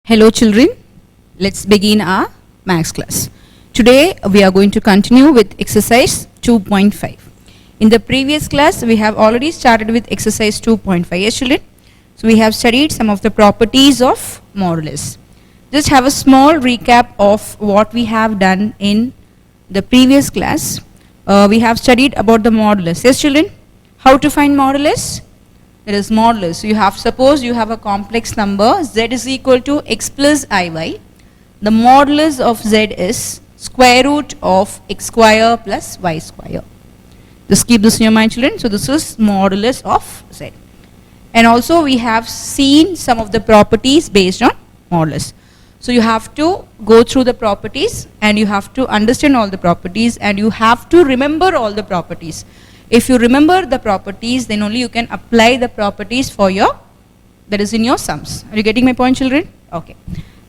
Hello children, let's begin our maths class. Today we are going to continue with exercise 2.5. In the previous class we have already started with exercise 2.5. Yes children? So we have studied some of the properties of modulus. Just have a small recap of what we have done in the previous class. We have studied about the modulus. Yes children? How to find modulus? That is modulus. So you have, suppose you have a complex number z is equal to x plus iy. The modulus of z is square root of x square plus y square. Just keep this in your mind children. So this is modulus of z. And also we have seen some of the properties based on modulus. So you have to go through the properties and you have to understand all the properties and you have to remember all the properties. If you remember the properties, then only you can apply the properties for your, that is in your sums. Are you getting my point children? Okay.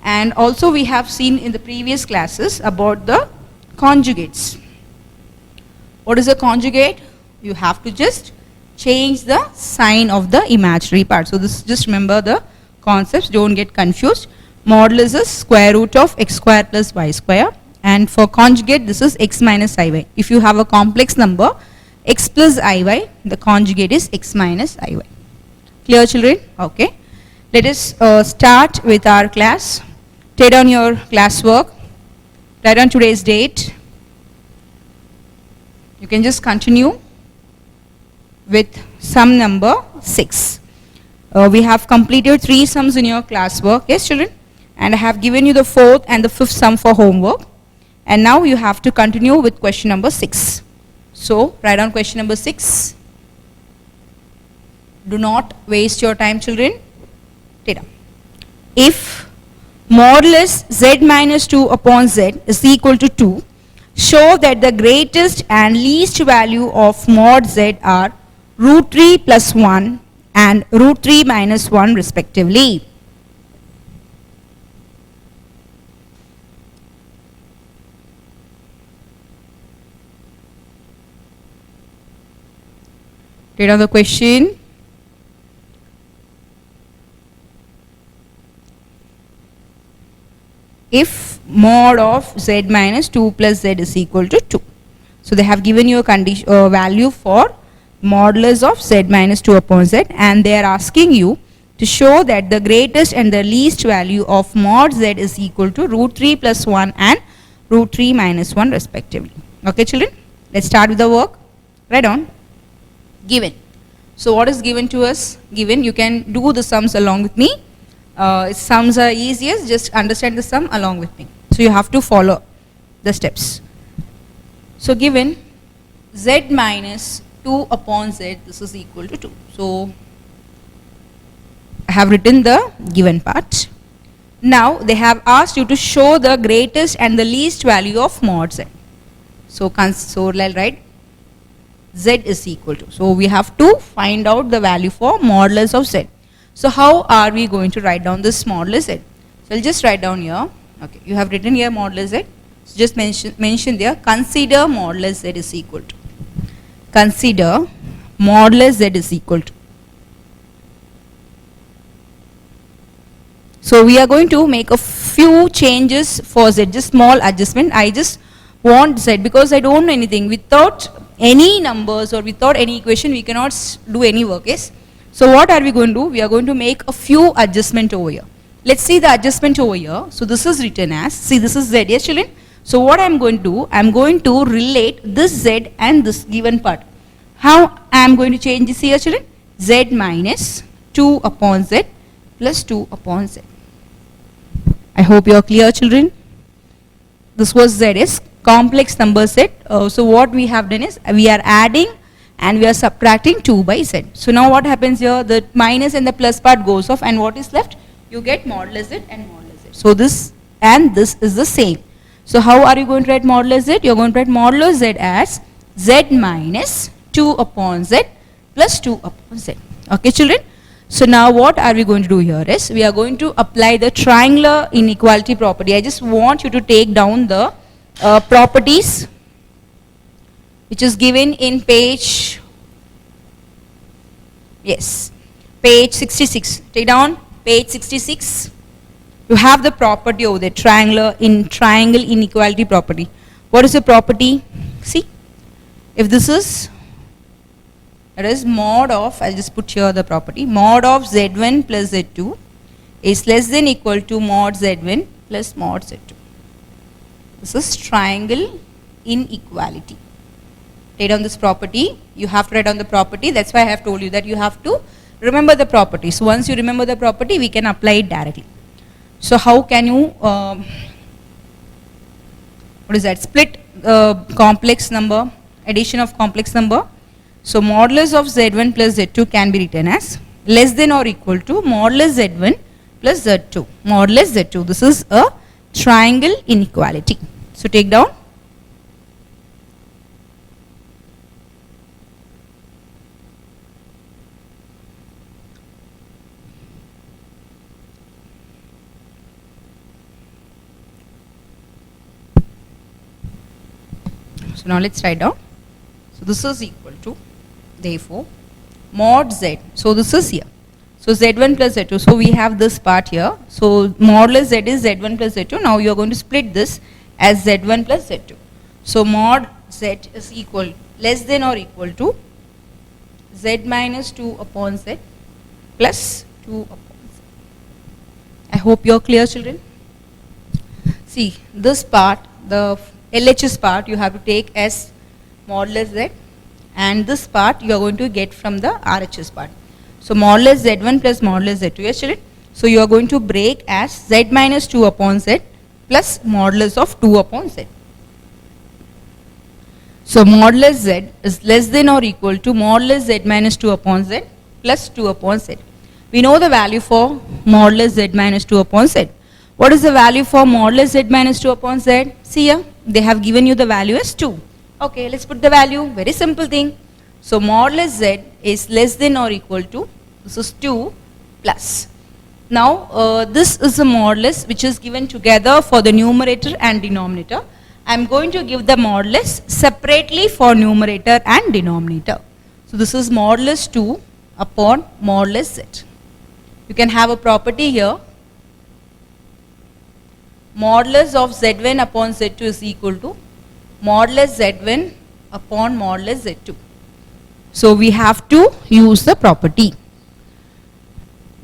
And also we have seen in the previous classes about the conjugates. What is a conjugate? You have to just change the sign of the imaginary part. So this, just remember the concepts, don't get confused. Modulus is square root of x square plus y square. And for conjugate, this is x minus iy. If you have a complex number, x plus iy, the conjugate is x minus iy. Clear children? Okay. Let us start with our class. Take down your classwork. Write down today's date. You can just continue with sum number 6. We have completed 3 sums in your classwork. Yes children? And I have given you the 4th and the 5th sum for homework. And now you have to continue with question number 6. So, write down question number 6. Do not waste your time children. Take down. If modulus z minus 2 upon z is equal to 2, show that the greatest and least value of mod z are root 3 plus 1 and root 3 minus 1 respectively. Take down the question. If mod of z minus 2 plus z is equal to 2. So they have given you a condition value for modulus of z minus 2 upon z and they are asking you to show that the greatest and the least value of mod z is equal to root 3 plus 1 and root 3 minus 1 respectively. Okay children? Let's start with the work. Write down. Given. So what is given to us? Given, you can do the sums along with me. Sums are easiest, just understand the sum along with me. So you have to follow the steps. So given z minus 2 upon z, this is equal to 2. So I have written the given part. Now they have asked you to show the greatest and the least value of mod z. So I'll write z is equal to. So we have to find out the value for modulus of z. So how are we going to write down this modulus z? So I'll just write down here. Okay, you have written here modulus z. So just mention there, consider modulus z is equal to. Consider modulus z is equal to. So we are going to make a few changes for z, just small adjustment. I just want z because I don't know anything. Without any numbers or without any equation we cannot do any work. Yes. So what are we going to do? We are going to make a few adjustment over here. Let's see the adjustment over here. So this is written as, see this is z. Yes children. So what I am going to do? I am going to relate this z and this given part. How I am going to change this here children? Z minus 2 upon z plus 2 upon z. I hope you are clear children. This was z is complex number set. So what we have done is we are adding and we are subtracting 2 by z. So now what happens here? The minus and the plus part goes off and what is left? You get modulus z and modulus z. So this and this is the same. So how are you going to write modulus z? You are going to write modulus z as z minus 2 upon z plus 2 upon z. Okay children? So now what are we going to do here is we are going to apply the triangular inequality property. I just want you to take down the properties which is given in page, yes, page 66. Take down page 66. You have the property over there, triangle inequality property. What is the property? See, if this is, it is mod of, I'll just put here the property, mod of Z1 plus Z2 is less than equal to mod Z1 plus mod Z2. This is triangle inequality. Write down this property. You have to write down the property. That's why I have told you that you have to remember the property. So once you remember the property, we can apply it directly. So how can you, what is that? Split complex number, addition of complex number. So modulus of Z1 plus Z2 can be written as less than or equal to modulus Z1 plus Z2. Modulus Z2. This is a triangle inequality. So take down. So now let's write down. So this is equal to, therefore, mod Z. So this is here. So Z1 plus Z2. So we have this part here. So modulus Z is Z1 plus Z2. Now you are going to split this as Z1 plus Z2. So mod Z is equal, less than or equal to Z minus 2 upon Z plus 2 upon Z. I hope you are clear, children. See, this part, the LHS part, you have to take as modulus Z, and this part you are going to get from the RHS part. So modulus Z1 plus modulus Z2. Yes, children? So you are going to break as Z minus 2 upon Z plus modulus of 2 upon Z. So modulus Z is less than or equal to modulus Z minus 2 upon Z plus 2 upon Z. We know the value for modulus Z minus 2 upon Z. What is the value for modulus Z minus 2 upon Z? See here, they have given you the value as 2. Okay, let's put the value. Very simple thing. So modulus Z is less than or equal to, this is 2 plus. Now this is a modulus which is given together for the numerator and denominator. I am going to give the modulus separately for numerator and denominator. So this is modulus 2 upon modulus Z. You can have a property here. Modulus of Z1 upon Z2 is equal to modulus Z1 upon modulus Z2. So we have to use the property.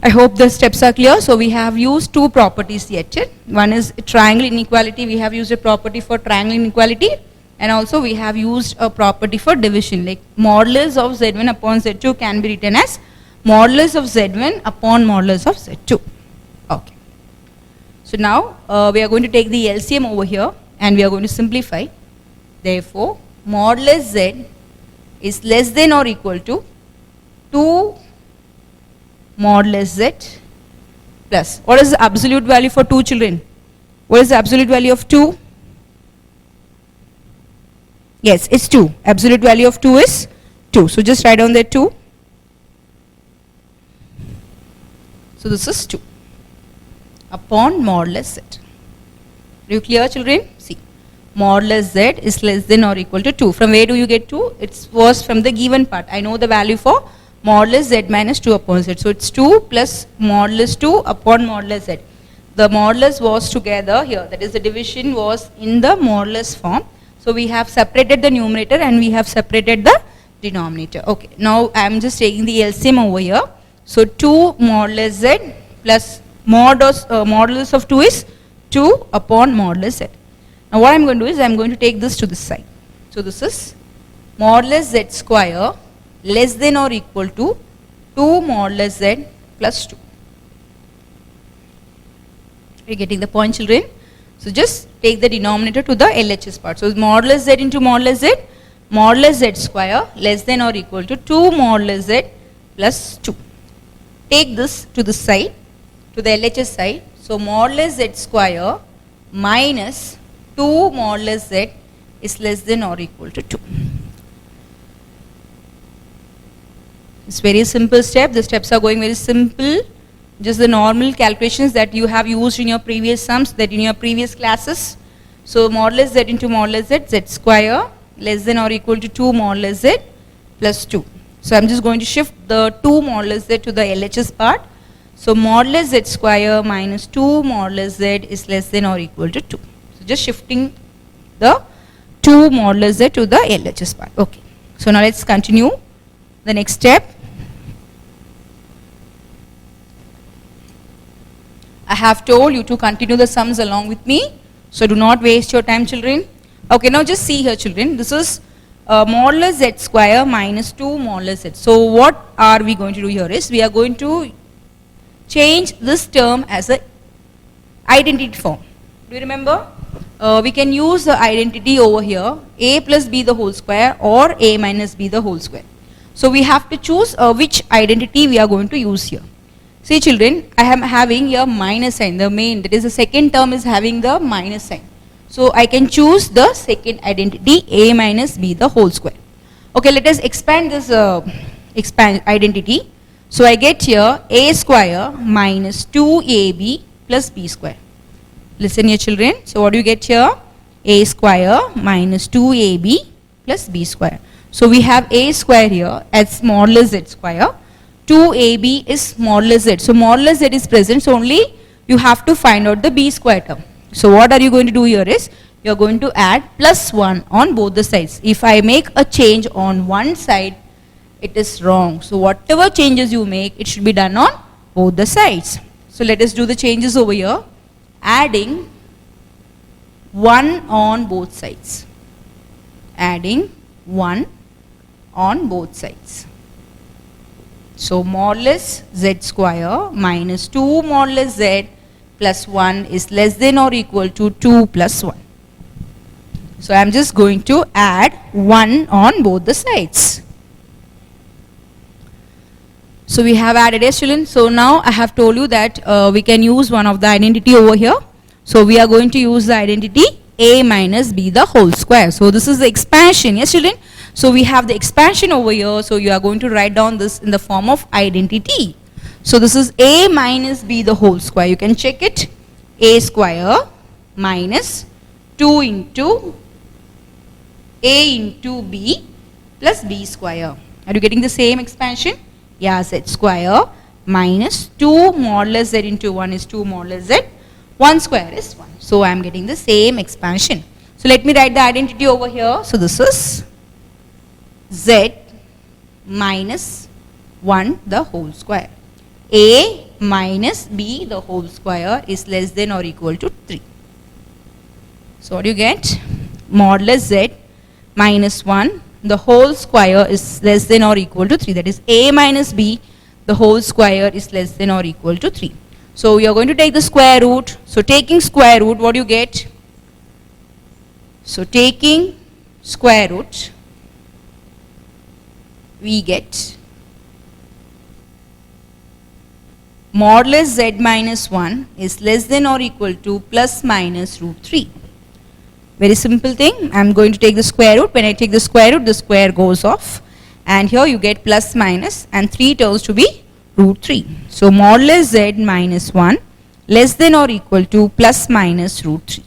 I hope the steps are clear. So we have used two properties yet. One is triangle inequality. We have used a property for triangle inequality, and also we have used a property for division, like modulus of Z1 upon Z2 can be written as modulus of Z1 upon modulus of Z2. Okay. So now we are going to take the LCM over here and we are going to simplify. Therefore, modulus Z is less than or equal to 2 modulus Z plus. What is the absolute value for 2, children? What is the absolute value of 2? Yes, it's 2. Absolute value of 2 is 2. So just write down that 2. So this is 2 upon modulus Z. Are you clear, children? See, modulus Z is less than or equal to 2. From where do you get 2? It was from the given part. I know the value for modulus Z minus 2 upon Z. So it's 2 plus modulus 2 upon modulus Z. The modulus was together here. That is, the division was in the modulus form. So we have separated the numerator and we have separated the denominator. Okay. Now I am just taking the LCM over here. So 2 modulus Z plus modulus of 2 is 2 upon modulus Z. Now what I am going to do is I am going to take this to this side. So this is modulus Z square less than or equal to 2 modulus Z plus 2. Are you getting the point, children? So just take the denominator to the LHS part. So modulus Z into modulus Z square less than or equal to 2 modulus Z plus 2. Take this to the side, to the LHS side. So modulus Z square minus 2 modulus Z is less than or equal to 2. It's very simple step. The steps are going very simple. Just the normal calculations that you have used in your previous sums, that in your previous classes. So modulus Z into modulus Z, Z square less than or equal to 2 modulus Z plus 2. So I'm just going to shift the 2 modulus Z to the LHS part. So modulus z square minus 2 modulus z is less than or equal to 2. So just shifting the 2 modulus z to the LHS part. Okay. So now let's continue the next step. I have told you to continue the sums along with me. So do not waste your time, children. Okay, now just see here, children. This is modulus z square minus 2 modulus z. So what are we going to do here is we are going to change this term as a identity form. Do you remember? We can use the identity over here, a plus b the whole square or a minus b the whole square. So we have to choose which identity we are going to use here. See, children, I am having here minus sign, the main, that is the second term is having the minus sign. So I can choose the second identity, a minus b the whole square. Okay, let us expand this identity. So I get here a square minus 2ab plus b square. Listen here, children. So what do you get here? A square minus 2ab plus b square. So we have a square here as modulus z square. 2ab is modulus z. So modulus z is present, so only you have to find out the b square term. So what are you going to do here is, you are going to add plus 1 on both the sides. If I make a change on one side, it is wrong. So whatever changes you make, it should be done on both the sides. So let us do the changes over here. Adding 1 on both sides. Adding 1 on both sides. So modulus z square minus 2 modulus z plus 1 is less than or equal to 2 plus 1. So I am just going to add 1 on both the sides. So we have added, yes, children. So now I have told you that we can use one of the identity over here. So we are going to use the identity a minus b the whole square. So this is the expansion, yes, children. So we have the expansion over here. So you are going to write down this in the form of identity. So this is a minus b the whole square. You can check it. A square minus 2 into a into b plus b square. Are you getting the same expansion? Yeah, z square minus 2 modulus z into 1 is 2 modulus z. 1 square is 1. So I am getting the same expansion. So let me write the identity over here. So this is z minus 1 the whole square. A minus b the whole square is less than or equal to 3. So what do you get? Modulus z minus 1 the whole square is less than or equal to 3. That is a minus b the whole square is less than or equal to 3. So we are going to take the square root. So taking square root, what do you get? So taking square root, we get modulus z minus 1 is less than or equal to plus minus root 3. Very simple thing. I am going to take the square root. When I take the square root, the square goes off. And here you get plus minus and 3 turns to be root 3. So modulus z minus 1 less than or equal to plus minus root 3.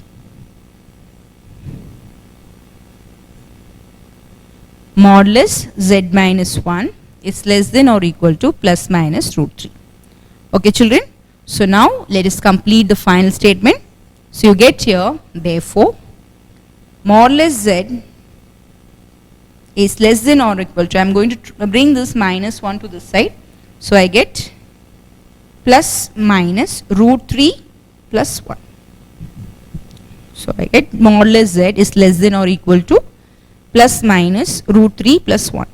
Modulus z minus 1 is less than or equal to plus minus root 3. Okay, children. So now let us complete the final statement. So you get here, therefore, modulus z is less than or equal to, I am going to bring this minus 1 to this side. So I get plus minus root 3 plus 1. So I get modulus z is less than or equal to plus minus root 3 plus 1.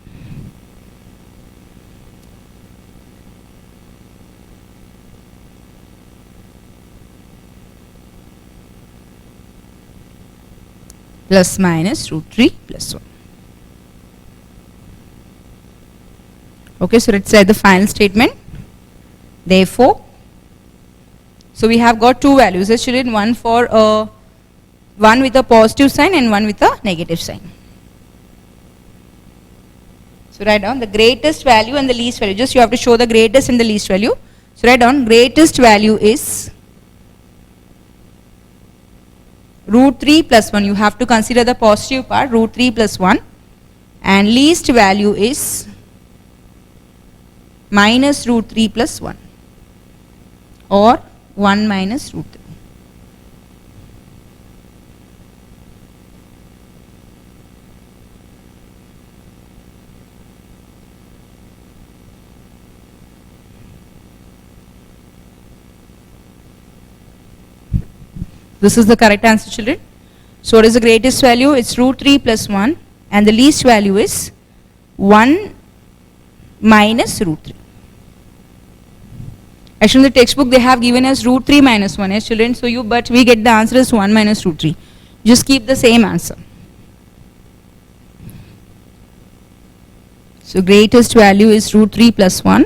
Plus minus root 3 plus 1. Okay, so let's say the final statement. Therefore, so we have got two values, as children, one for one with a positive sign and one with a negative sign. So write down the greatest value and the least value. Just you have to show the greatest and the least value. So write down greatest value is root 3 plus 1. You have to consider the positive part, root 3 plus 1. And least value is minus root 3 plus 1. or 1 minus root 3. This is the correct answer, children. So what is the greatest value? It's root 3 plus 1, and the least value is 1 minus root 3. Actually in the textbook they have given us root 3 minus 1, yes children, so but we get the answer is 1 minus root 3. Just keep the same answer. So greatest value is root 3 plus 1,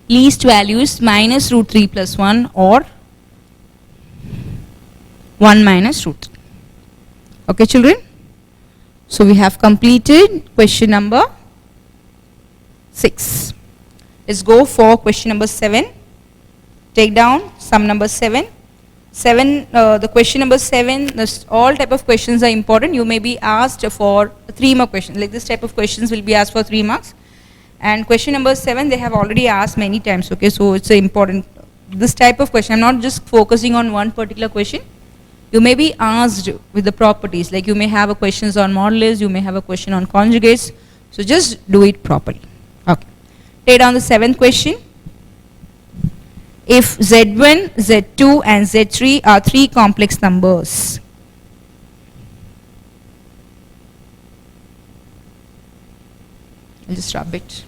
least value is minus root 3 plus 1 or 1 minus root 3. Okay children, so we have completed question number 6. Let's go for question number 7. Take down sum number 7. The question number 7, all type of questions are important. You may be asked for 3 more questions. Like this type of questions will be asked for 3 marks. And question number 7 they have already asked many times. Okay, so it's important. This type of question, I'm not just focusing on one particular question. You may be asked with the properties, like you may have a questions on modulus, you may have a question on conjugates. So just do it properly. Okay. Take down the 7th question. If Z1, Z2 and Z3 are 3 complex numbers, I'll just rub it.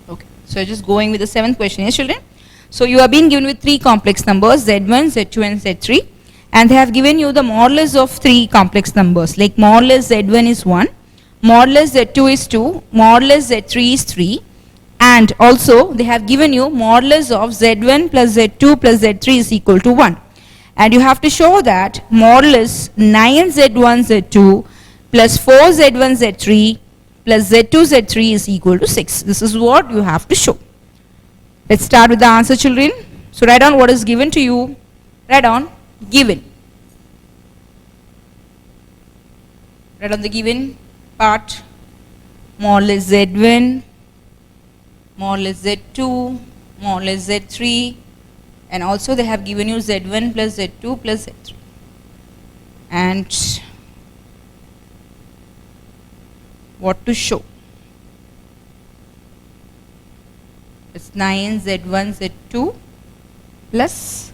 Okay, so just going with the 7th question, yes children. So you are being given with 3 complex numbers, Z1, Z2 and Z3, and they have given you the modulus of 3 complex numbers, like modulus Z1 is 1, modulus Z2 is 2, modulus Z3 is 3, and also they have given you modulus of Z1 plus Z2 plus Z3 is equal to 1. And you have to show that modulus 9Z1 Z2 plus 4Z1 Z3 plus Z2 Z3 is equal to 6. This is what you have to show. Let's start with the answer children. So write down what is given to you. Write down given. Write down the given part. Modulus Z1, modulus Z2, modulus Z3, and also they have given you Z1 plus Z2 plus Z3. And what to show? It's 9Z1 Z2 plus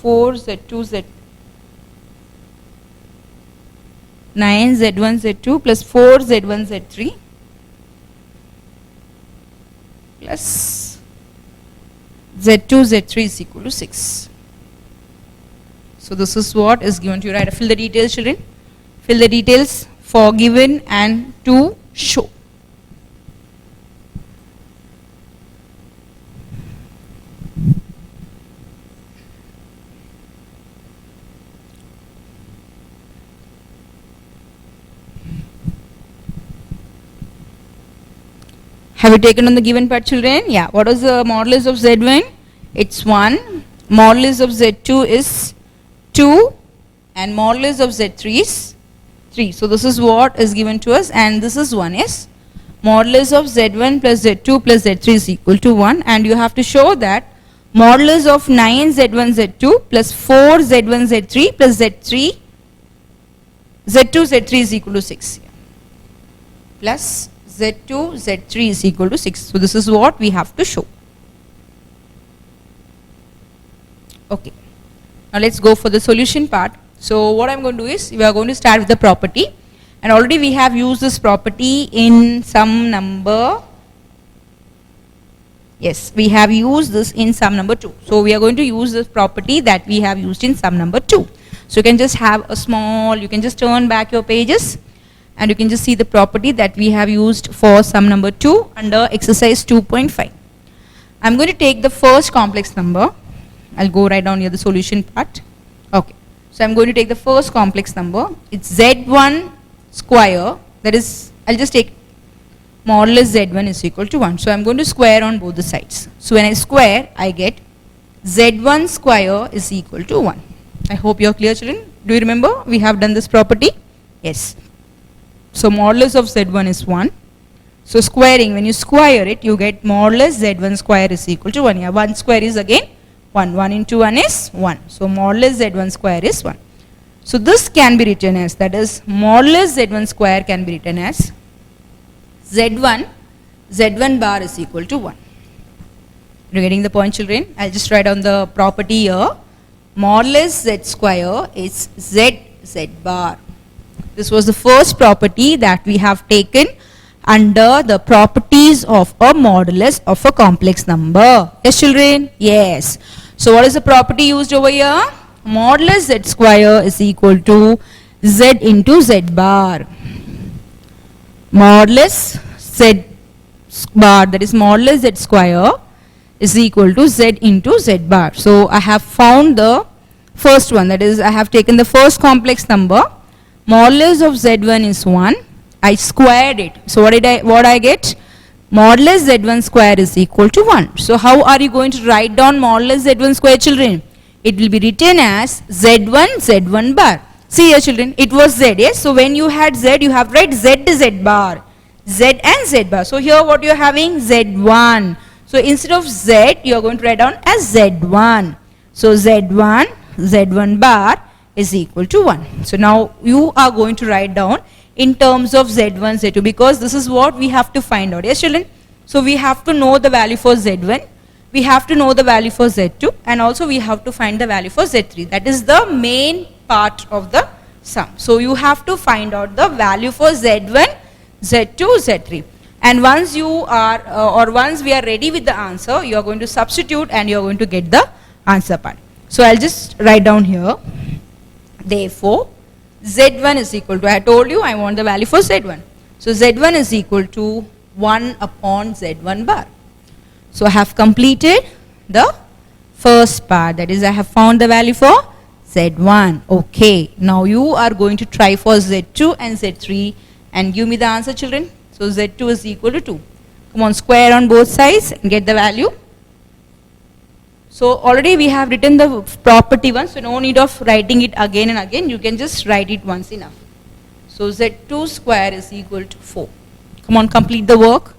4Z2 Z 9Z1 Z2 plus 4Z1 Z3 plus Z2 Z3 is equal to 6. So this is what is given to you, right? Fill the details children. Fill the details for given and to show. Have you taken on the given part children? Yeah. What is the modulus of Z1? It's 1. Modulus of Z2 is 2. And modulus of Z3 is 3. So this is what is given to us, and this is 1 is modulus of Z1 plus Z2 plus Z3 is equal to 1, and you have to show that modulus of 9Z1 Z2 plus 4Z1 Z3 plus Z2 Z3 is equal to 6 plus Z2 Z3 is equal to 6. So this is what we have to show. Okay. Now let's go for the solution part. So what I'm going to do is, we are going to start with the property, and already we have used this property in sum number, yes, we have used this in sum number 2. So we are going to use this property that we have used in sum number 2. So you can just have a small, you can just turn back your pages and you can just see the property that we have used for sum number 2 under exercise 2.5. I'm going to take the first complex number. I'll go right down here the solution part. Okay. So I'm going to take the first complex number. It's Z1 square, that is, I'll just take modulus Z1 is equal to 1. So I'm going to square on both the sides. So when I square, I get Z1 square is equal to 1. I hope you're clear children. Do you remember? We have done this property. Yes. So modulus of Z1 is 1. So squaring, when you square it, you get modulus Z1 square is equal to 1. Yeah, 1 square is again 1. 1 into 1 is 1. So modulus Z1 square is 1. So this can be written as, that is modulus Z1 square can be written as Z1 bar is equal to 1. You're getting the point, children? I'll just write down the property here. Modulus Z square is Z bar. This was the first property that we have taken under the properties of a modulus of a complex number. Yes, children? Yes. So what is the property used over here? Modulus Z square is equal to Z into Z bar. Modulus Z bar, that is modulus Z square, is equal to Z into Z bar. So I have found the first one, that is I have taken the first complex number. Modulus of Z1 is 1. I squared it. So what I get? Modulus Z1 square is equal to 1. So how are you going to write down modulus Z1 square, children? It will be written as Z1 bar. See here, children, it was Z, yes? So when you had Z, you have write Z bar. Z and Z bar. So here what you are having? Z1. So instead of Z, you are going to write down as Z1. So Z1 bar is equal to 1. So now you are going to write down in terms of Z1, Z2, because this is what we have to find out. Yes, children? So we have to know the value for Z1. We have to know the value for Z2, and also we have to find the value for Z3. That is the main part of the sum. So you have to find out the value for Z1, Z2, Z3. And once you are, once we are ready with the answer, you are going to substitute and you are going to get the answer part. So I'll just write down here. Therefore, Z1 is equal to, I told you I want the value for Z1. So Z1 is equal to 1 upon Z1 bar. So I have completed the first part, that is I have found the value for Z1. Okay, now you are going to try for Z2 and Z3 and give me the answer, children. So Z2 is equal to 2. Come on, square on both sides and get the value. So already we have written the property once, so no need of writing it again and again. You can just write it once enough. So Z2 square is equal to 4. Come on, complete the work.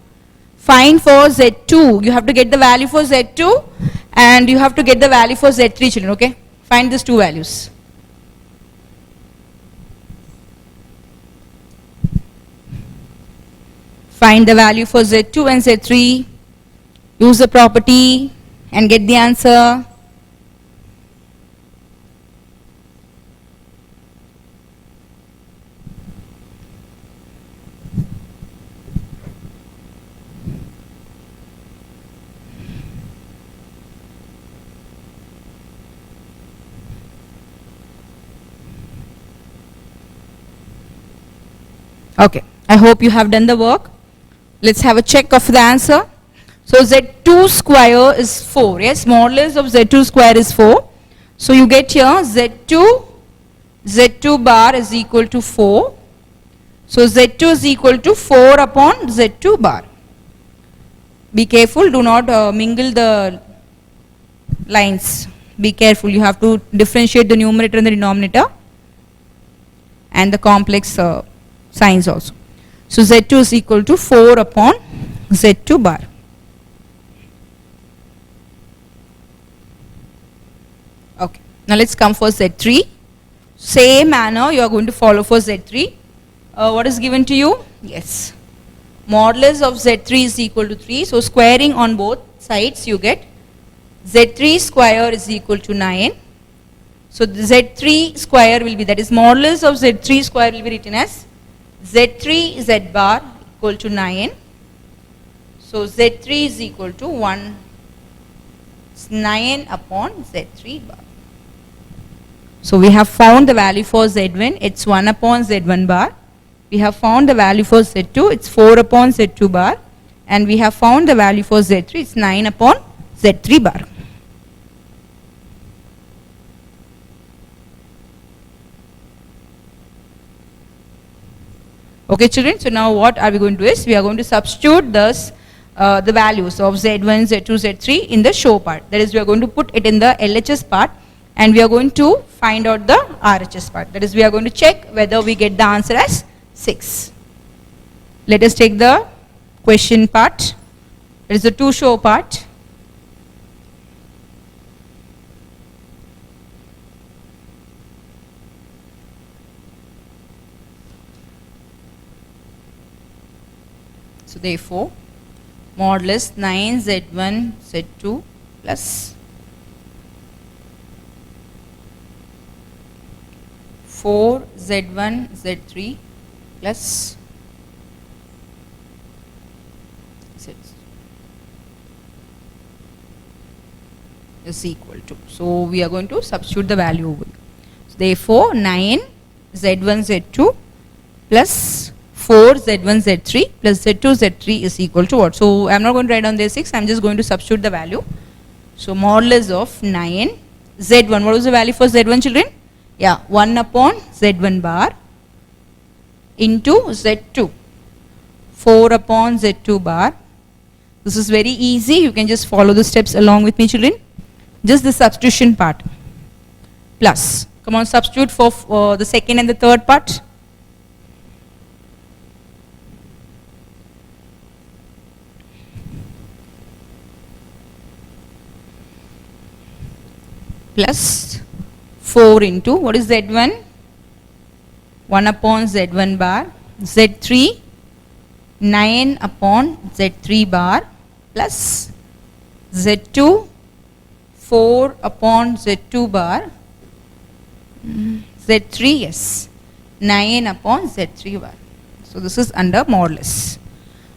Find for Z2. You have to get the value for Z2 and you have to get the value for Z3, children. Okay, find these two values. Find the value for Z2 and Z3. Use the property and get the answer. Okay, I hope you have done the work. Let's have a check of the answer. So Z2 square is 4. Yes, modulus of Z2 square is 4. So you get here Z2 bar is equal to 4. So Z2 is equal to 4 upon Z2 bar. Be careful, do not mingle the lines. Be careful, you have to differentiate the numerator and the denominator and the complex signs also. So Z2 is equal to 4 upon Z2 bar. Okay, now let's come for Z3. Same manner you are going to follow for Z3. What is given to you? Yes. Modulus of Z3 is equal to 3. So squaring on both sides you get Z3 square is equal to 9. So the Z3 square will be, that is modulus of Z3 square will be written as Z3 Z bar equal to 9. So Z3 is equal to 9 upon Z3 bar. So we have found the value for Z1, it's 1 upon Z1 bar. We have found the value for Z2, it's 4 upon Z2 bar. And we have found the value for Z3, it's 9 upon Z3 bar. Okay, children, so now what are we going to do is, we are going to substitute this, the values of Z1, Z2, Z3 in the show part. That is, we are going to put it in the LHS part and we are going to find out the RHS part. That is, we are going to check whether we get the answer as 6. Let us take the question part. That is the to show part. So therefore, modulus 9z1 z2 plus 4 z1 z3 plus z is equal to. So we are going to substitute the value over here. So therefore, 9 z1 z2 plus 4 z1 z3 plus z2 z3 is equal to what? So I am not going to write down there 6, I am just going to substitute the value. So modulus of 9 z1, what was the value for z1, children? Yeah, 1 upon z1 bar into z2, 4 upon z2 bar. This is very easy, you can just follow the steps along with me, children. Just the substitution part plus, come on, substitute for the second and the third part. Plus 4 into, what is z1? 1 upon z1 bar, z3 9 upon z3 bar plus z2 4 upon z2 bar, z3, yes, 9 upon z3 bar. So this is under modulus.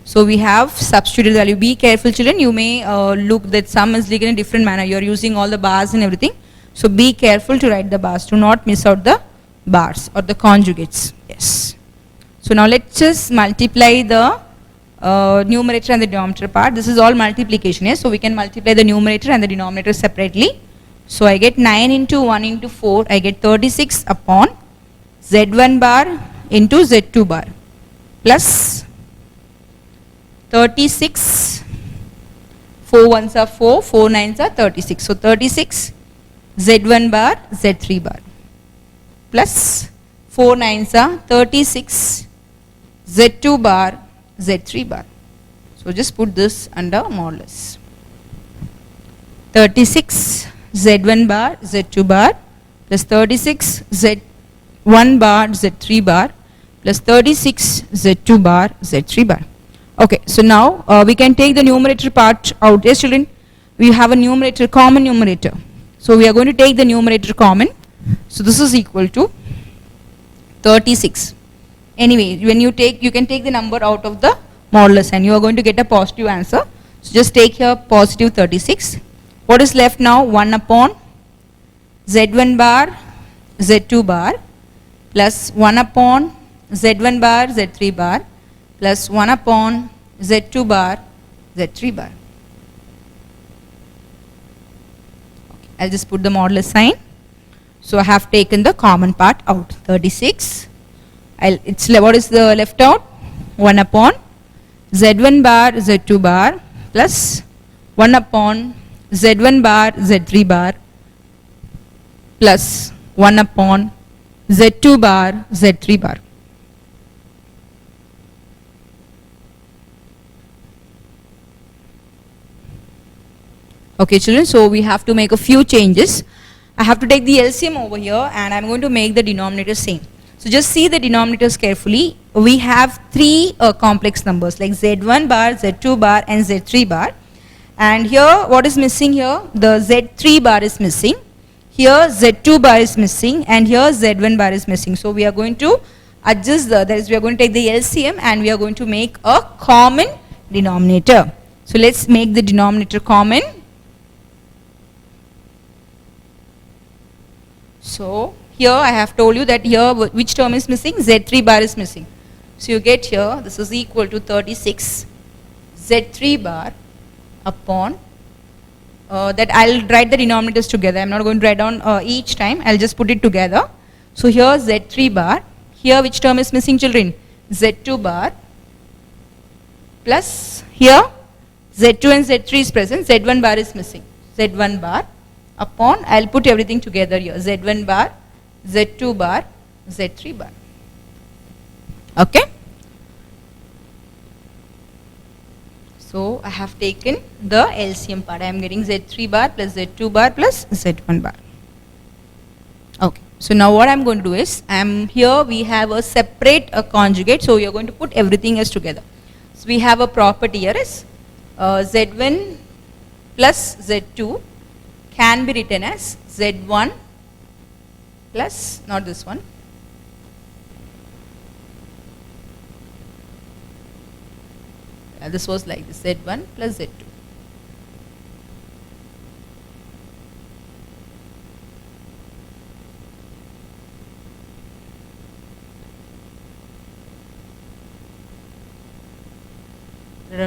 So we have substituted value. Be careful, children, you may look that sum is written in a different manner. You are using all the bars and everything. So be careful to write the bars, do not miss out the bars or the conjugates. Yes. So now let's just multiply the numerator and the denominator part. This is all multiplication, yes. So we can multiply the numerator and the denominator separately. So I get 9 into 1 into 4, I get 36 upon z1 bar into z2 bar plus 36, 4 ones are 4, 4 nines are 36. So 36 z1 bar, z3 bar plus 4 nines are 36 z2 bar, z3 bar. So just put this under modulus. 36 z1 bar, z2 bar plus 36 z1 bar, z3 bar plus 36 z2 bar, z3 bar. Okay, so now we can take the numerator part out. Yes, children, we have a numerator, common numerator. So we are going to take the numerator common. So this is equal to 36. Anyway, when you take, you can take the number out of the modulus and you are going to get a positive answer. So just take here positive 36. What is left now? 1 upon z1 bar, z2 bar plus 1 upon z1 bar, z3 bar plus 1 upon z2 bar, z3 bar. Okay, I'll just put the modulus sign. So I have taken the common part out, 36. What is the left out? 1 upon z1 bar, z2 bar plus 1 upon z1 bar, z3 bar plus 1 upon z2 bar, z3 bar. Okay, children, so we have to make a few changes. I have to take the LCM over here and I'm going to make the denominator same. So just see the denominators carefully. We have three complex numbers like z1 bar, z2 bar and z3 bar. And here what is missing here? The z3 bar is missing. Here z2 bar is missing and here z1 bar is missing. So we are going to adjust that is, we are going to take the LCM and we are going to make a common denominator. So let's make the denominator common. So here I have told you that here which term is missing? Z3 bar is missing. So you get here this is equal to 36 Z3 bar upon that I'll write the denominators together. I'm not going to write down each time. I'll just put it together. So here Z3 bar. Here which term is missing, children? Z2 bar plus here Z2 and Z3 is present. Z1 bar is missing. Z1 bar upon, I'll put everything together here, z1 bar, Z2 bar, Z3 bar. Okay. So I have taken the LCM part. I am getting Z3 bar plus Z2 bar plus Z1 bar. Okay. So now what I am going to do is, here we have a separate conjugate. So we are going to put everything as together. So we have a property here is Z1 plus Z2 can be written as Z1 plus, not this one, this was like this, Z1 plus Z2.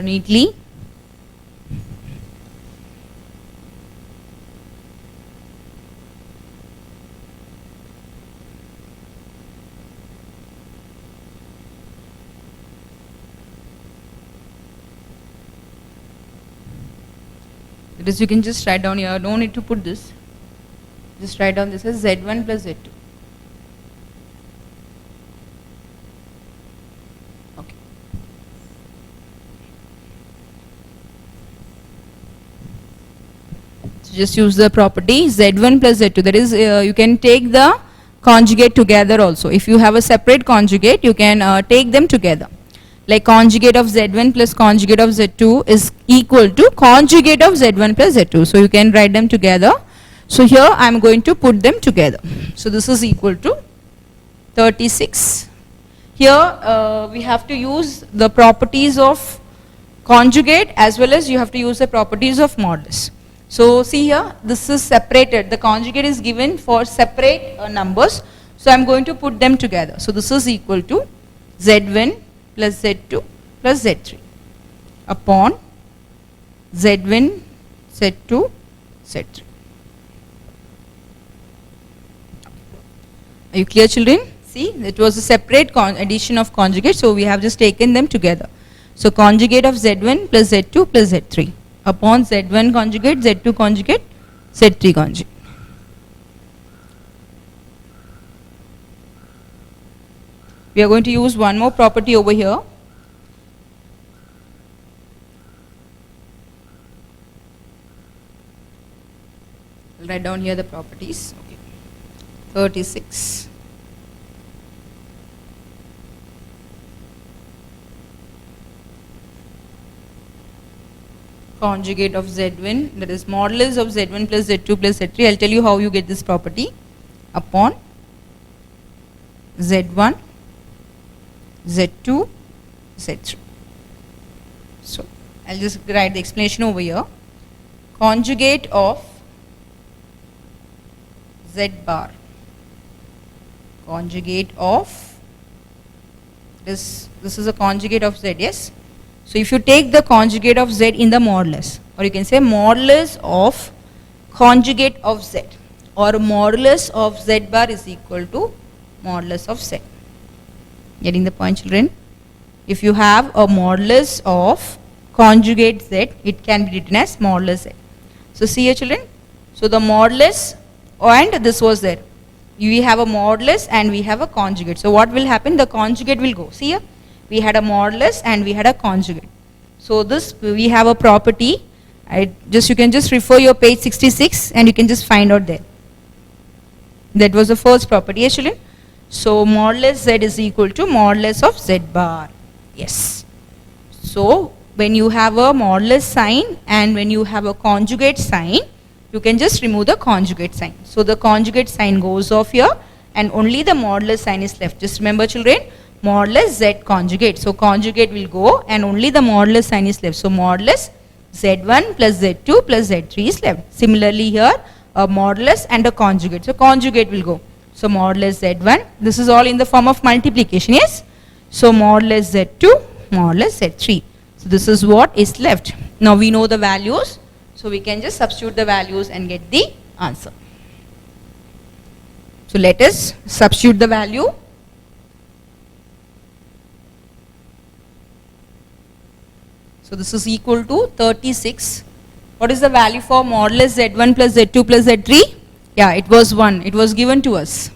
Neatly. Because you can just write down here, no need to put this. Just write down this as Z1 plus Z2. Okay. So just use the property Z1 plus Z2. That is, you can take the conjugate together also. If you have a separate conjugate, you can take them together. Like conjugate of Z1 plus conjugate of Z2 is equal to conjugate of Z1 plus Z2. So you can write them together. So here I am going to put them together. So this is equal to 36. Here we have to use the properties of conjugate as well as you have to use the properties of modulus. So see here, this is separated. The conjugate is given for separate numbers. So I am going to put them together. So this is equal to Z1 plus Z2 plus Z3 upon Z1, Z2, Z3. Are you clear, children? See, it was a separate addition of conjugate, so we have just taken them together. So conjugate of Z1 plus Z2 plus Z3 upon Z1 conjugate, Z2 conjugate, Z3 conjugate. We are going to use one more property over here. I'll write down here the properties. Okay. 36. Conjugate of Z1, that is modulus of Z1 plus Z2 plus Z3. I'll tell you how you get this property. Upon Z1, Z2, Z3. So I'll just write the explanation over here. Conjugate of Z bar. Conjugate of this is a conjugate of Z, yes. So if you take the conjugate of Z in the modulus, or you can say modulus of conjugate of Z, or modulus of Z bar is equal to modulus of Z. Getting the point, children? If you have a modulus of conjugate Z, it can be written as modulus Z. So see here, children. So the modulus, and this was there. We have a modulus and we have a conjugate. So what will happen? The conjugate will go. See here, we had a modulus and we had a conjugate. So this, we have a property. You can just refer your page 66 and you can just find out there. That was the first property, yes, children. So modulus Z is equal to modulus of Z bar. Yes. So when you have a modulus sign and when you have a conjugate sign, you can just remove the conjugate sign. So the conjugate sign goes off here and only the modulus sign is left. Just remember, children, modulus Z conjugate. So conjugate will go and only the modulus sign is left. So modulus Z1 plus Z2 plus Z3 is left. Similarly here, a modulus and a conjugate. So conjugate will go. So modulus Z1, this is all in the form of multiplication, yes? So modulus Z2, modulus Z3. So this is what is left. Now we know the values, so we can just substitute the values and get the answer. So let us substitute the value. So this is equal to 36. What is the value for modulus Z1 plus Z2 plus Z3? Yeah, it was 1. It was given to us.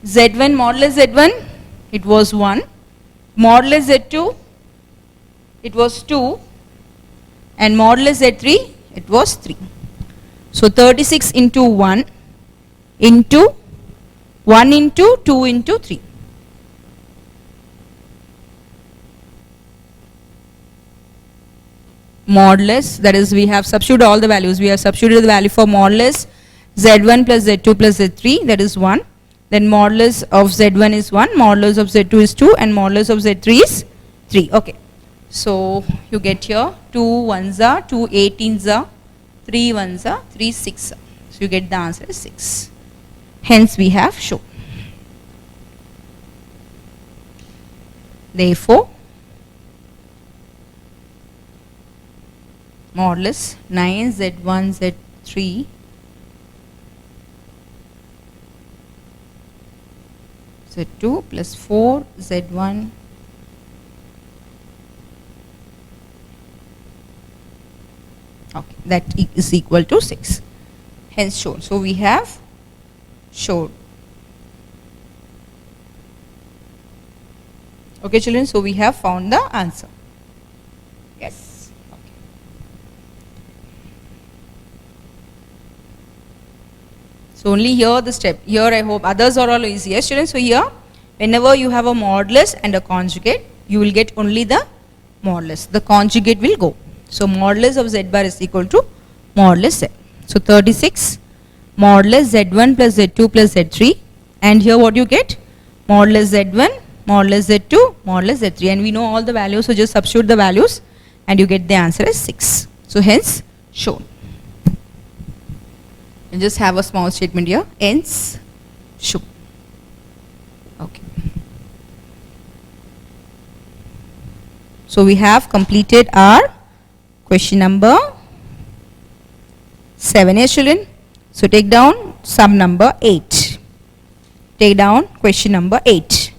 Z1 modulus Z1, it was 1. Modulus Z2, it was 2. And modulus Z3, it was 3. So 36 into 1 into 1 into 2 into 3. Modulus, that is, we have substituted all the values. We have substituted the value for modulus Z1 plus Z2 plus Z3, that is 1. Then modulus of Z1 is 1, modulus of Z2 is 2, and modulus of Z3 is 3. Okay. So you get here 2 1s are, 2 18s are, 3 1s are, 3 6 are. So you get the answer is 6. Hence we have shown. Therefore, modulus 9 Z1 Z3 Z2 plus 4 Z1 okay, that is equal to 6. Hence shown. So we have showed. Okay children, so we have found the answer. Yes. Okay. So only here the step. Here I hope others are all easy. Yes children, so here whenever you have a modulus and a conjugate, you will get only the modulus. The conjugate will go. So modulus of Z bar is equal to modulus Z. So 36 modulus Z1 plus Z2 plus Z3, and here what you get? Modulus Z1, modulus Z2, modulus Z3, and we know all the values, so just substitute the values and you get the answer as 6. So hence shown. And just have a small statement here, hence shown. Okay. So we have completed our question number 7. Yes children. So take down sum number 8. Take down question number 8.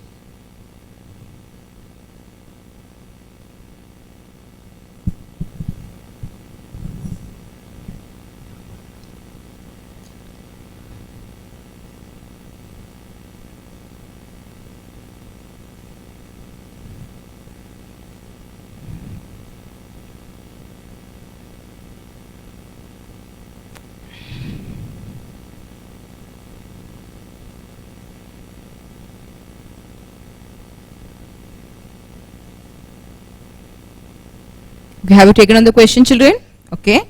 Have you taken on the question children? Okay.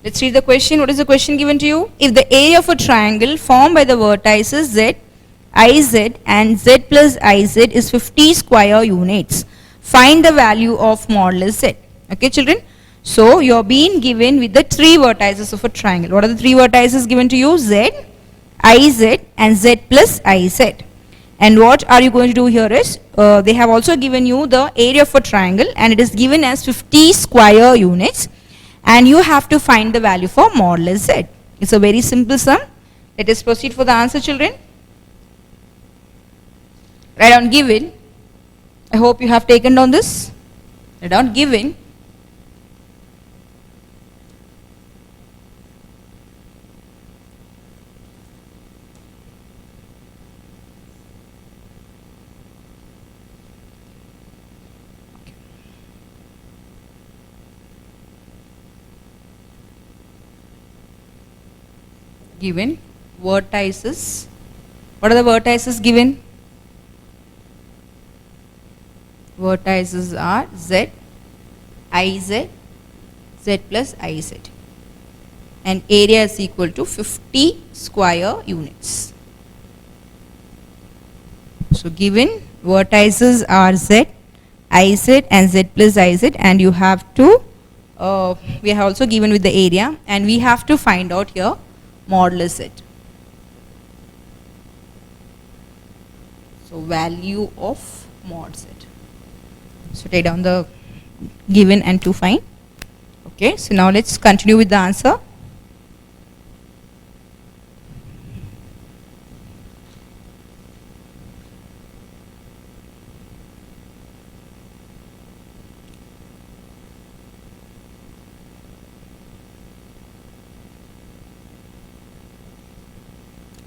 Let's read the question. What is the question given to you? If the area of a triangle formed by the vertices Z, IZ and Z plus IZ is 50 square units, find the value of modulus Z. Okay children. So you are being given with the 3 vertices of a triangle. What are the 3 vertices given to you? Z, IZ and Z plus IZ. And what are you going to do here is, they have also given you the area of a triangle and it is given as 50 square units, and you have to find the value for modulus Z. It's a very simple sum. Let us proceed for the answer children. Write down given. I hope you have taken down this. Write down given. Given vertices. What are the vertices given? Vertices are Z, IZ, Z plus IZ, and area is equal to 50 square units. So given vertices are Z, IZ and Z plus IZ, and you have to, we have also given with the area, and we have to find out here modulus Z. So value of mod Z. So take down the given and to find. Okay, so now let's continue with the answer.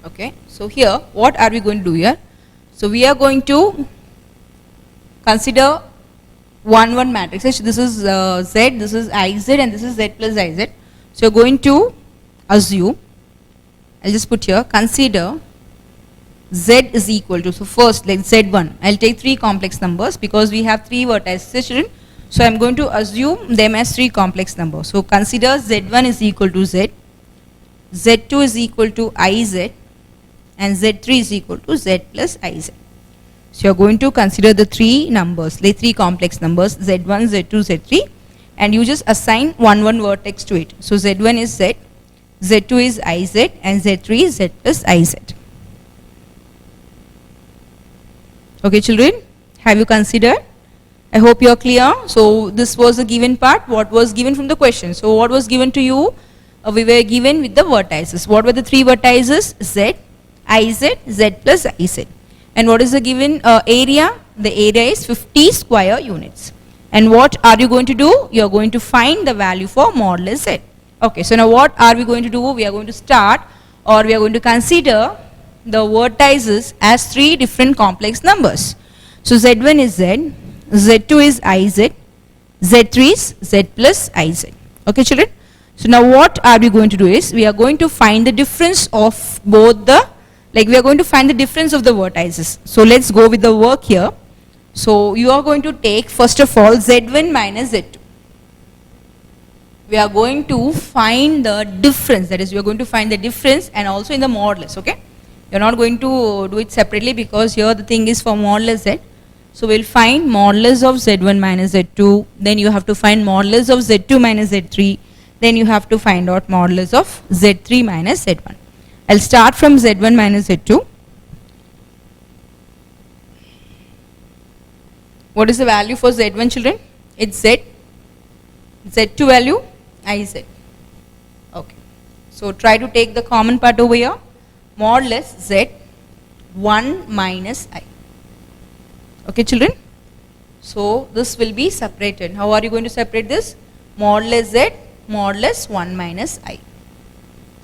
Okay, so here what are we going to do here? So we are going to consider 1 1 matrix. This is Z, this is IZ, and this is Z plus IZ. So you're going to assume, I'll just put here, consider Z is equal to, so first like Z1, I'll take 3 complex numbers because we have 3 vertices, children. So I'm going to assume them as 3 complex numbers. So consider Z1 is equal to Z, Z2 is equal to IZ, and Z3 is equal to Z plus IZ. So you're going to consider the 3 numbers, like 3 complex numbers, Z1, Z2, Z3, and you just assign 1 1 vertex to it. So Z1 is Z, Z2 is IZ, and Z3 is Z plus IZ. Okay children, have you considered? I hope you are clear. So this was the given part, what was given from the question. So what was given to you? We were given with the vertices. What were the 3 vertices? Z, IZ, Z plus IZ. And what is the given area? The area is 50 square units. And what are you going to do? You are going to find the value for modulus Z. Okay, so now what are we going to do? We are going to start, or we are going to consider the vertices as 3 different complex numbers. So Z1 is Z, Z2 is IZ, Z3 is Z plus IZ. Okay children? So now what are we going to do is, we are going to find the difference of both the, we are going to find the difference of the vertices. So let's go with the work here. So you are going to take first of all Z1 minus Z2. We are going to find the difference, that is we are going to find the difference and also in the modulus, okay? You are not going to do it separately because here the thing is for modulus Z. So we'll find modulus of Z1 minus Z2, then you have to find modulus of Z2 minus Z3, then you have to find out modulus of Z3 minus Z1. I'll start from Z1 minus Z2. What is the value for Z1 children? It's Z. Z2 value IZ. Okay. So try to take the common part over here. Modulus Z 1 minus I. Okay children? So this will be separated. How are you going to separate this? Modulus Z, modulus 1 minus I.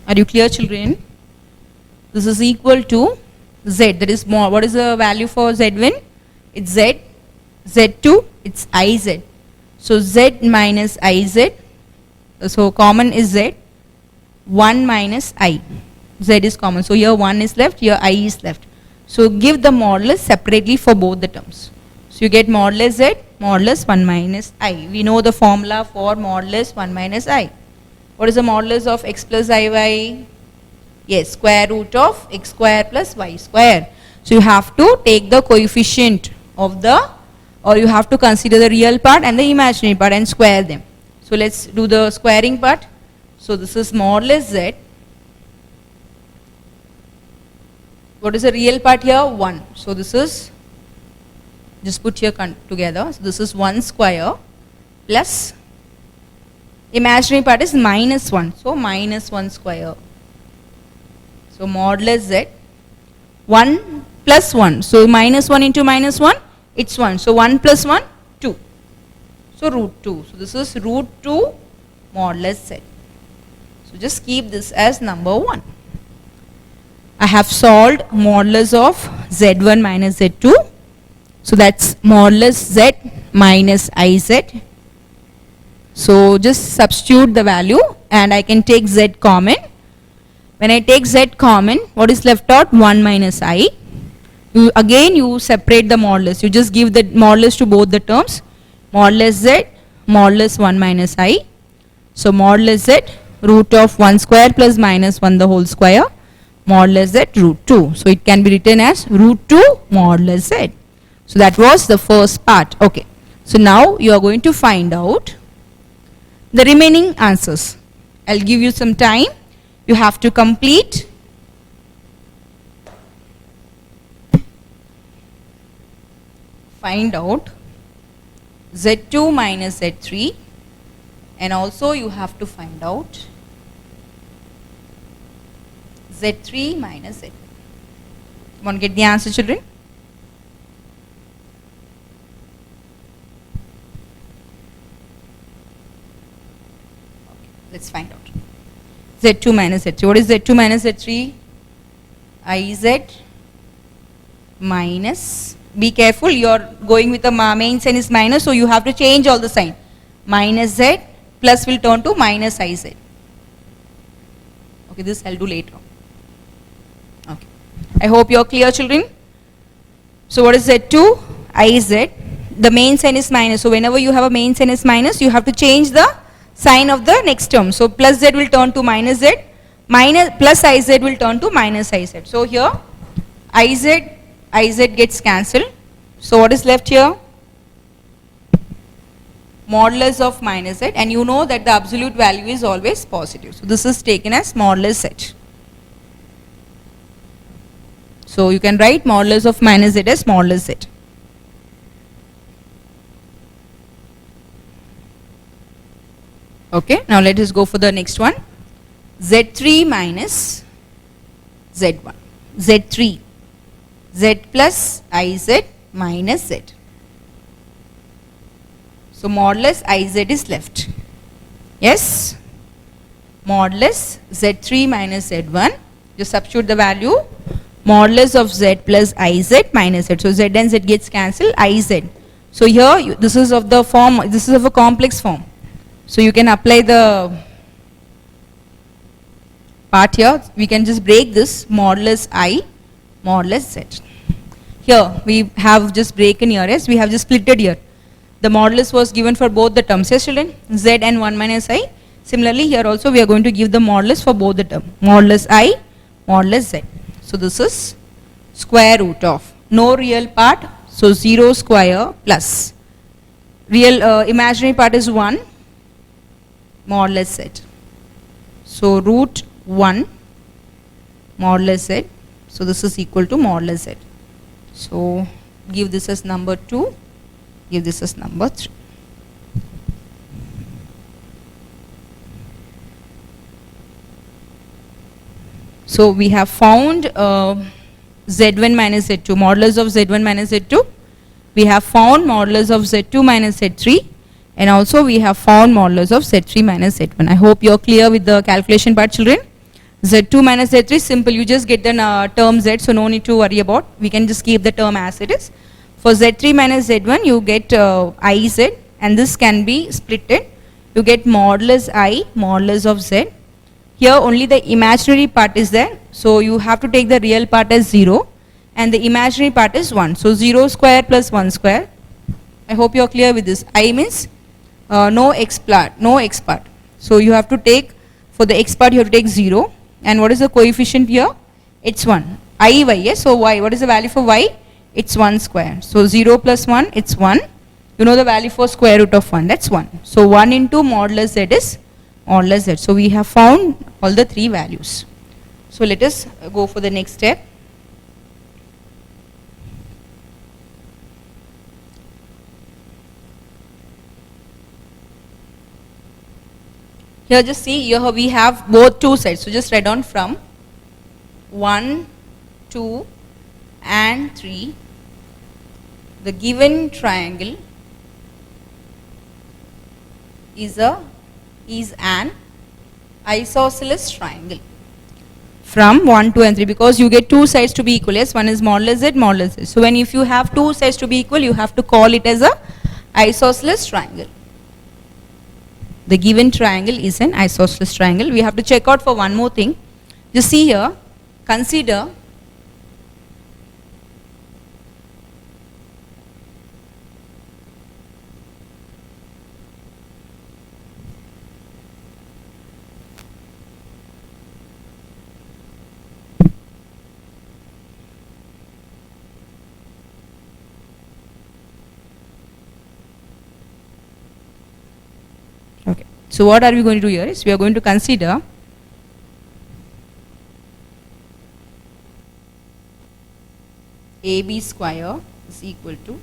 Are you clear children? This is equal to Z, that is more. What is the value for Z1? It's Z. Z2, it's IZ. So Z minus IZ, so common is Z, 1 minus I. Z is common. So here 1 is left, here I is left. So give the modulus separately for both the terms. So you get modulus Z, modulus 1 minus I. We know the formula for modulus 1 minus I. What is the modulus of x plus iy? Yes, square root of x square plus y square. So you have to take the coefficient of the, or you have to consider the real part and the imaginary part and square them. So let's do the squaring part. So this is modulus Z. What is the real part here? 1. So this is, just put here together. So this is 1 square plus, imaginary part is minus 1. So minus 1 square. So modulus Z, 1 plus 1. So minus 1 into minus 1, it's 1. So 1 plus 1, 2. So root 2. So this is root 2 modulus Z. So just keep this as number 1. I have solved modulus of Z1 minus Z2. So that's modulus Z minus IZ. So just substitute the value and I can take Z common. When I take Z common, what is left out? 1 minus I. Again you separate the modulus. You just give the modulus to both the terms. Modulus Z, modulus 1 minus I. So modulus Z, root of 1 square plus minus 1 the whole square. Modulus Z root 2. So it can be written as root 2 modulus Z. So that was the first part. Okay. So now you are going to find out the remaining answers. I'll give you some time. You have to complete. Find out Z2 minus Z3, and also you have to find out Z3 minus Z. Want to get the answer children? Okay, let's find out. Z2 minus Z3. What is Z2 minus Z3? Iz minus, be careful, you are going with the main sign is minus, so you have to change all the sign. Minus Z plus will turn to minus Iz. Okay, this I'll do later. Okay, I hope you are clear, children. So what is Z2? Iz. The main sign is minus, so whenever you have a main sign is minus, you have to change the sign of the next term. So plus Z will turn to minus Z, minus plus Iz will turn to minus Iz. So here Iz gets cancelled. So what is left here? Modulus of minus Z, and you know that the absolute value is always positive. So this is taken as modulus Z. So you can write modulus of minus Z as modulus Z. Okay, now let us go for the next one. Z3 minus Z1. Z3. Z plus Iz minus Z. So modulus Iz is left. Yes? Modulus Z3 minus Z1. Just substitute the value. Modulus of Z plus Iz minus Z. So Z and Z gets cancelled. Iz. So here this is of the form, this is of a complex form. So you can apply the part here. We can just break this modulus I, modulus Z. Here we have just breaken here, yes, we have just splitted here. The modulus was given for both the terms, yes children, Z and 1 minus I. Similarly here also we are going to give the modulus for both the term, modulus I, modulus Z. So this is square root of, no real part, so 0 square plus, real imaginary part is 1, modulus Z. So root 1 modulus Z. So this is equal to modulus Z. So give this as number 2, give this as number 3. So we have found Z1 minus Z2, modulus of Z1 minus Z2. We have found modulus of Z2 minus Z3. And also we have found modulus of Z3 minus Z1. I hope you are clear with the calculation part, children. Z2 minus Z3 simple, you just get the term Z, so no need to worry about. We can just keep the term as it is. For Z3 minus Z1 you get Iz, and this can be splitted. You get modulus I, modulus of Z. Here only the imaginary part is there, so you have to take the real part as 0 and the imaginary part is 1. So 0 square plus 1 square. I hope you are clear with this. I means no x part. So you have to take, for the x part you have to take 0, and what is the coefficient here? It's 1. I, y, yes, so y, what is the value for y? It's 1 square. So 0 plus 1, it's 1. You know the value for square root of 1, that's 1. So 1 into modulus Z is modulus Z. So we have found all the 3 values. So let us go for the next step. Here just see, here we have both 2 sides. So just write down from 1, 2 and 3. The given triangle is an isosceles triangle. From 1, 2 and 3, because you get 2 sides to be equal. Yes, one is modulus Z, modulus Z. So when if you have 2 sides to be equal, you have to call it as a isosceles triangle. The given triangle is an isosceles triangle. We have to check out for one more thing. Just see here, consider So what are we going to do here is we are going to consider AB square is equal to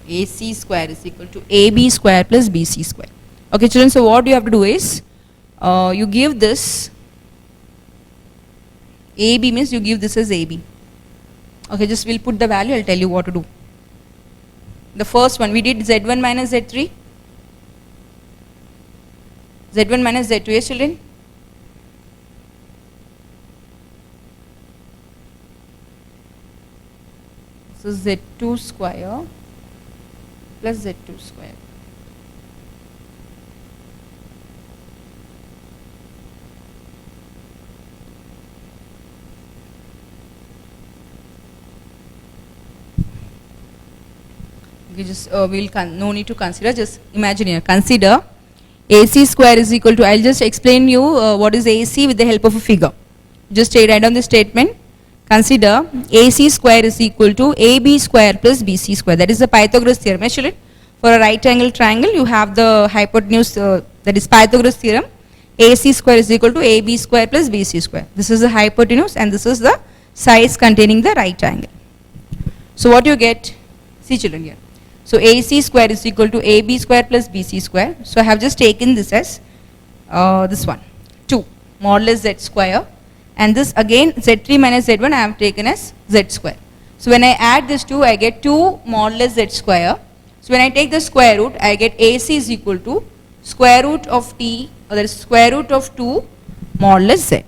AC square is equal to AB square plus BC square. Okay children, so what you have to do is you give this AB means you give this as AB. Okay, just we'll put the value, I'll tell you what to do. The first one we did Z1 minus Z3. Z1 minus Z2, yes children? So Z2 square plus Z2 square. Okay, just no need to consider, just imagine here. Consider AC square is equal to, I'll just explain you what is AC with the help of a figure. Just write down the statement. Consider AC square is equal to AB square plus BC square. That is the Pythagoras theorem. Actually, for a right angle triangle, you have the hypotenuse, that is Pythagoras theorem. AC square is equal to AB square plus BC square. This is the hypotenuse and this is the sides containing the right angle. So what you get? See children here. So AC square is equal to AB square plus BC square. So I have just taken this as this one, 2 modulus Z square, and this again Z3 minus Z1 I have taken as Z square. So when I add this 2, I get 2 modulus Z square. So when I take the square root, I get AC is equal to square root of T, or that is square root of 2 modulus Z.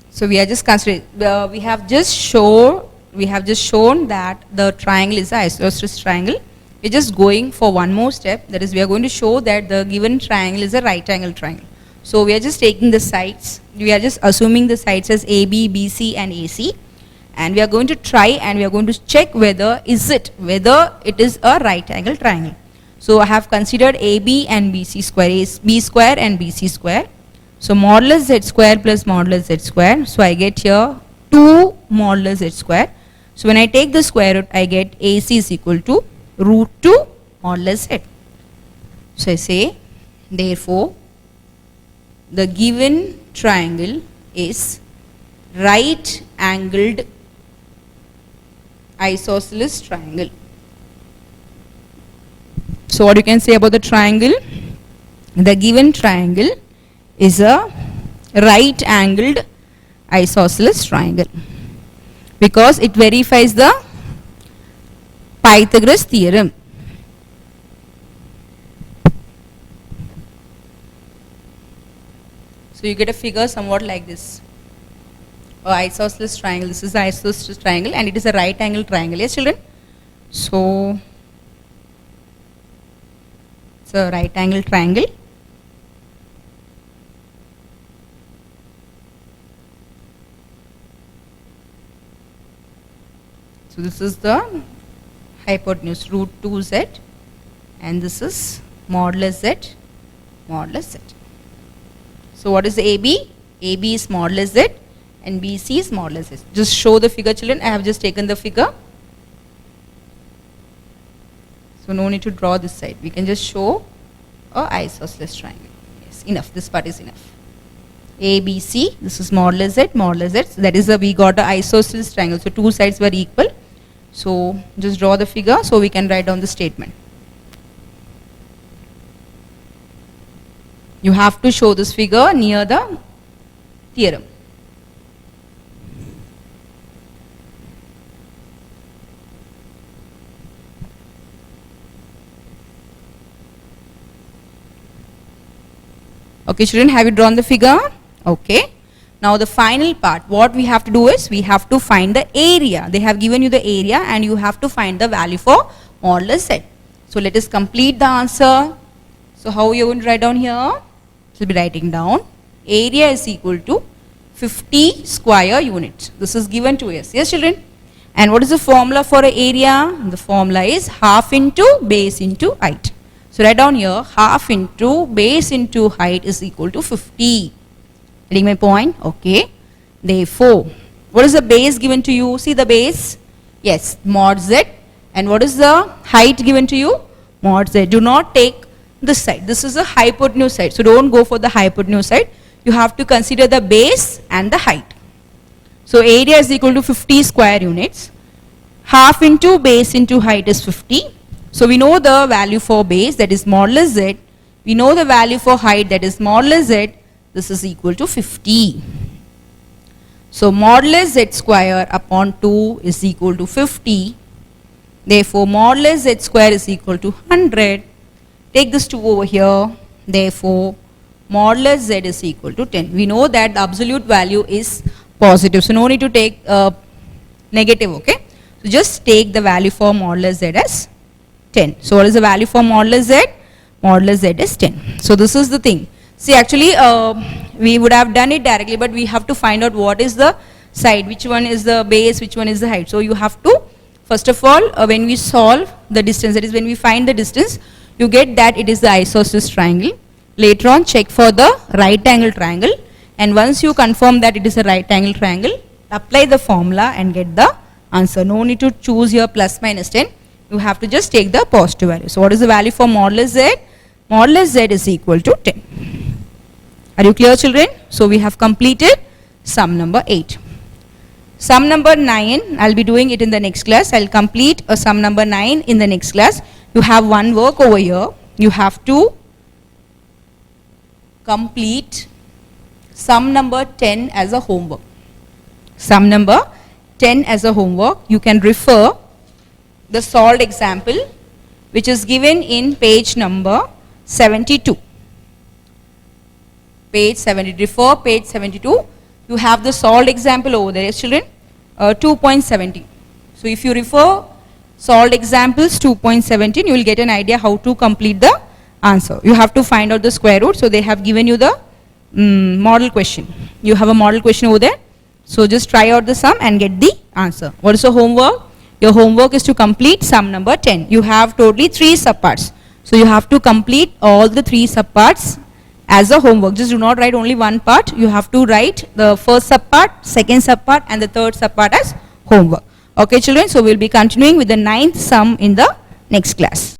So we are just considering, we have just shown that the triangle is an isosceles triangle. We are just going for one more step, that is we are going to show that the given triangle is a right angle triangle. So we are just taking the sides, we are just assuming the sides as AB, BC and AC, and we are going to try and we are going to check whether it is a right angle triangle. So I have considered AB and BC square, B square and BC square. So modulus Z square plus modulus Z square, so I get here 2 modulus Z square. So when I take the square root, I get AC is equal to root 2 modulus Z. So I say, therefore, the given triangle is right angled isosceles triangle. So what you can say about the triangle? The given triangle is a right angled isosceles triangle because it verifies the Pythagoras theorem. So you get a figure somewhat like this. A isosceles triangle. This is the isosceles triangle and it is a right angle triangle. Yes children? So it's a right angle triangle. So this is the hypotenuse root 2Z and this is modulus Z, modulus Z. So what is AB? AB is modulus Z and BC is modulus Z. Just show the figure children, I have just taken the figure. So no need to draw this side, we can just show a isosceles triangle. Yes, enough, this part is enough. ABC, this is modulus Z, modulus Z. So that is we got the isosceles triangle, so two sides were equal. So just draw the figure so we can write down the statement. You have to show this figure near the theorem. Okay children, have you drawn the figure? Okay. Now the final part, what we have to do is we have to find the area. They have given you the area and you have to find the value for modulus Z. So let us complete the answer. So how you are going to write down here? We'll be writing down area is equal to 50 square units. This is given to us. Yes children? And what is the formula for an area? The formula is half into base into height. So write down here half into base into height is equal to 50. Getting my point? Okay. Therefore, what is the base given to you? See the base? Yes, mod Z. And what is the height given to you? Mod Z. Do not take this side. This is a hypotenuse side. So don't go for the hypotenuse side. You have to consider the base and the height. So area is equal to 50 square units. Half into base into height is 50. So we know the value for base, that is modulus Z. We know the value for height, that is modulus Z. This is equal to 50. So modulus Z square upon 2 is equal to 50. Therefore modulus Z square is equal to 100. take this 2 over here, therefore modulus z is equal to 10. We know that the absolute value is positive, so no need to take negative, okay. So just take the value for modulus z as 10. So what is the value for modulus z? Modulus z is 10. So this is the thing. See, actually we would have done it directly, but we have to find out what is the side, which one is the base, which one is the height. So you have to, first of all, when we solve the distance, that is when we find the distance, you get that it is the isosceles triangle. Later on check for the right angle triangle, and once you confirm that it is a right angle triangle, apply the formula and get the answer. No need to choose here plus minus 10. You have to just take the positive value. So what is the value for modulus z? Modulus z is equal to 10. Are you clear, children? So we have completed sum number 8. Sum number 9, I'll be doing it in the next class. I'll complete a sum number 9 in the next class. You have one work over here. You have to complete sum number 10 as a homework. Sum number 10 as a homework. You can refer the solved example which is given in page number 72. Page 70, refer page 72. You have the solved example over there, yes children, 2.17. So if you refer solved examples 2.17, you will get an idea how to complete the answer. You have to find out the square root. So they have given you the model question. You have a model question over there. So just try out the sum and get the answer. What is your homework? Your homework is to complete sum number 10. You have totally 3 subparts. So you have to complete all the 3 subparts as a homework. Just do not write only one part. You have to write the first subpart, second subpart and the third subpart as homework. Okay children, so we will be continuing with the 9th sum in the next class.